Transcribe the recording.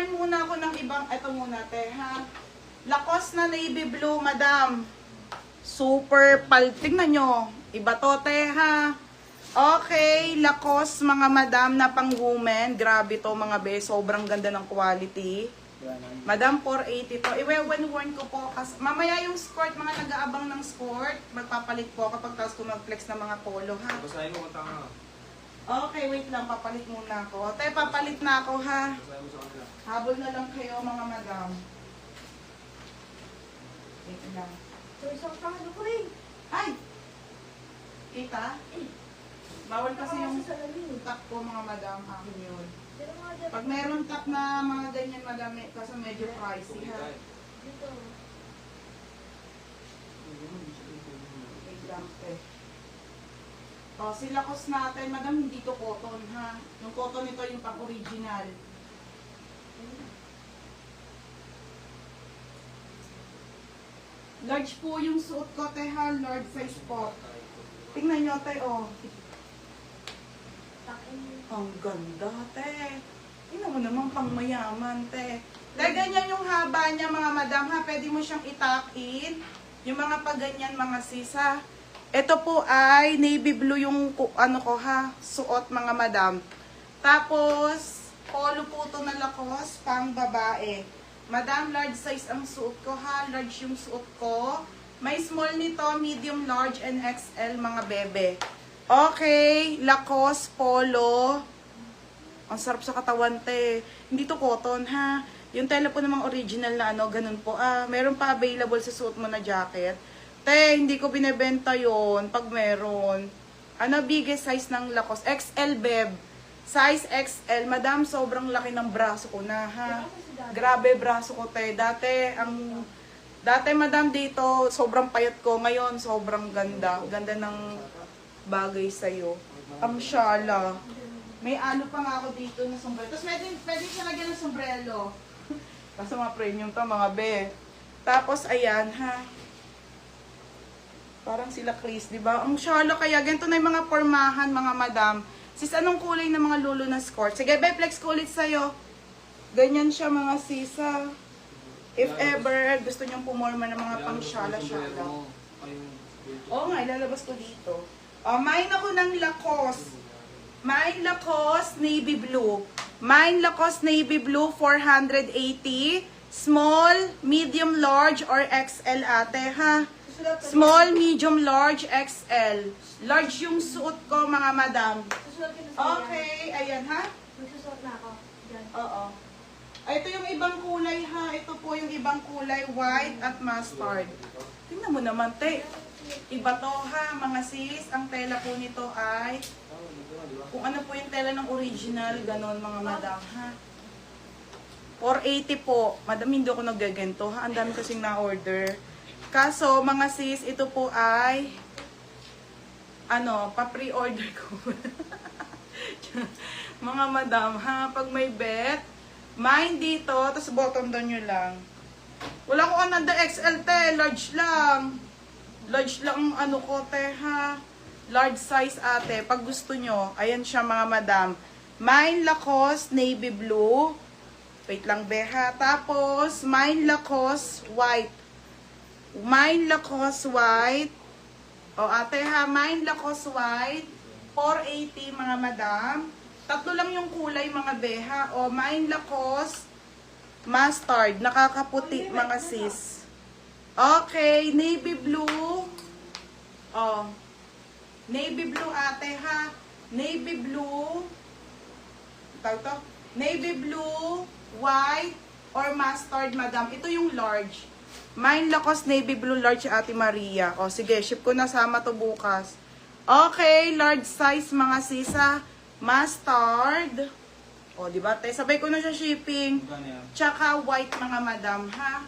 kunin muna ako ng ibang, eto muna te ha. Lacoste na navy blue, madam. Super pal, tingnan nyo. Iba to te ha. Okay, Lacoste mga madam na pang women. Grabe to mga be, sobrang ganda ng quality. Madam, 480 to. Iwe-worn ko po. Mamaya yung skirt, mga nag-aabang ng skirt, magpapalit po kapag tapos ko mag-flex ng mga polo ha. Basahin mo kung tanga. Okay, wait lang. Papalit muna ako. Te, papalit na ako ha. Basahin mo sa kanila. Habol na lang kayo mga madam. Wait lang. So, isang pangalo ko rin. Ay! Kita? Bawal kasi yung salamin. top ko mga madam. Akin yun. Pero mga dyan. Pag meron top na mga ganyan madam, kasi medyo pricey ha. Dito. Wait lang te. O, si Lacoste natin, madam, hindi to cotton ha. Yung cotton nito yung pang original. Large po yung suot ko, te ha. Large size po. Tingnan nyo, te, oh. Ang ganda, te. Tingnan mo naman pang mayaman, te. Te, ganyan yung haba niya, mga madam, ha. Pwede mo siyang itak-in. Yung mga paganyan, mga sisa. Ito po ay navy blue yung ano ko, ha. Suot, mga madam. Tapos, polo po to na Lacoste, pang babae. Madam, large size ang suot ko ha. Large yung suot ko. May small nito, medium, large, and XL mga bebe. Okay, Lacoste, polo. Ang sarap sa katawan, te. Hindi to cotton ha. Yung tela po namang original na ano, ganun po. Meron pa available sa suot mo na jacket. Te, hindi ko binebenta yon pag meron. Ano, biggest size ng Lacoste? XL, beb. Size XL. Madam, sobrang laki ng braso ko na ha. Grabe braso ko, te. Dati madam dito, sobrang payat ko. Ngayon, sobrang ganda. Ganda ng bagay sa'yo. Ang syala. May ano pa nga ako dito na sombrero. Tapos pwede siya lagyan ng sombrero. Kasi mga premium to, mga be. Tapos, ayan, ha. Parang sila Chris, di ba? Ang syala kaya. Ganito na yung mga pormahan, mga madam. Sis, anong kulay ng mga lulo na skirt? Sige, be, flex ko ulit sa'yo. Ganyan siya mga sisa. If ever gusto nyong pumorma ng mga pang syala-syala. Oo nga, ilalabas ko dito. Mine ako ng Lacoste. Mine Lacoste Navy Blue. Mine Lacoste Navy Blue 480. Small, medium, large, or XL ate ha. Small, medium, large, XL. Large yung suot ko mga madam. Susunod kita sa Okay, ayan ha. Magsusuot na ako. Diyan. Oo. Ito yung ibang kulay ha. Ito po yung ibang kulay, white at mustard. Tingnan mo naman, te. Iba to ha, mga sis. Ang tela po nito ay, kung ano po yung tela ng original, ganon mga madam ha. 480 po. Madam, hindi ako naggagento ha. Ang dami kasing na-order. Kaso, mga sis, ito po ay, ano, pa-pre-order ko. Mga madam ha, pag may bet, mine dito, tapos bottom down nyo lang. Wala ko ananda XL, te. Large lang. Large lang ang ano ko, te, ha. Large size, ate. Pag gusto nyo, ayan siya, mga madam. Mine Lacoste, navy blue. Wait lang, beha. Tapos, mine Lacoste, white. Mine Lacoste, white. O, ate, ha. Mine Lacoste, white. 480, mga madam. Tatlo lang yung kulay, mga beha. O, mine Lacoste, mustard. Nakakaputi, mga sis. Okay, navy blue. O, navy blue, ate, ha. Navy blue. Tawag to? Navy blue, white, or mustard, madam. Ito yung large. Mine Lacoste, navy blue, large, ate Maria. O, sige, ship ko na sama to bukas. Okay, large size, mga sisa. Mustard. O, diba? Sabay ko na siya shipping. Tsaka white, mga madam, ha?